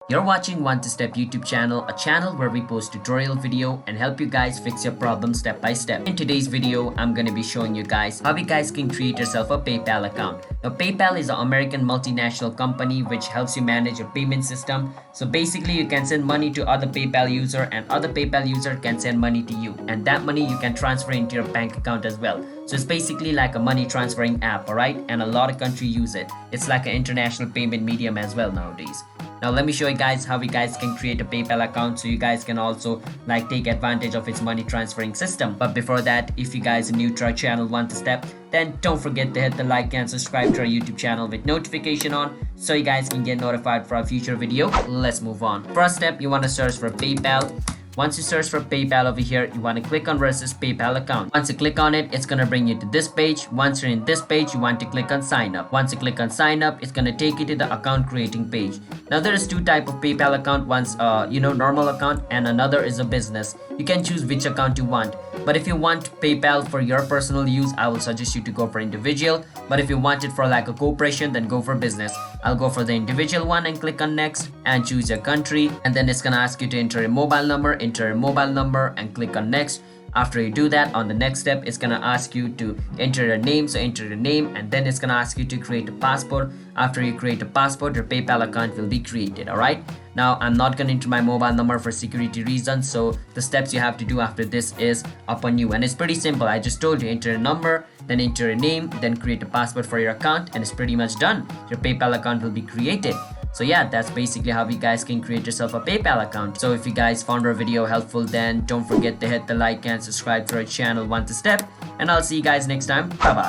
You're watching One to Step YouTube channel, a channel where we post tutorial video and help you guys fix your problem step by step. In today's video, I'm gonna be showing you guys how you guys can create yourself a PayPal account. Now, PayPal is an American multinational company which helps you manage your payment system. So basically, you can send money to other PayPal user and other PayPal user can send money to you. And that money you can transfer into your bank account as well. So it's basically like a money transferring app, alright? And a lot of countries use it. It's like an international payment medium as well nowadays. Now let me show you guys how you guys can create a PayPal account so you guys can also take advantage of its money transferring system. But before that, if you guys are new to our channel One to Step, then don't forget to hit the like and subscribe to our YouTube channel with notification on so you guys can get notified for our future video. Let's move on. First step, you want to search for PayPal. Once you search for PayPal over here, you want to click on where it says PayPal account. Once you click on it, it's going to bring you to this page. Once you're in this page, you want to click on sign up. Once you click on sign up, it's going to take you to the account creating page. Now there is two type of PayPal account. One's normal account and another is a business. You can choose which account you want. But if you want PayPal for your personal use, I will suggest you to go for individual. But if you want it for like a corporation, then go for business. I'll go for the individual one and click on next and choose your country. And then it's gonna ask you to enter your mobile number, and click on next. After you do that, on the next step, it's gonna ask you to enter your name. So enter your name and then it's gonna ask you to create a passport. After you create a passport, your PayPal account will be created, alright? Now, I'm not gonna enter my mobile number for security reasons, so the steps you have to do after this is upon you. And it's pretty simple. I just told you, enter a number, then enter your name, then create a passport for your account, and it's pretty much done. Your PayPal account will be created. So yeah, that's basically how you guys can create yourself a PayPal account. So if you guys found our video helpful, then don't forget to hit the like and subscribe to our channel One to Step. And I'll see you guys next time. Bye bye.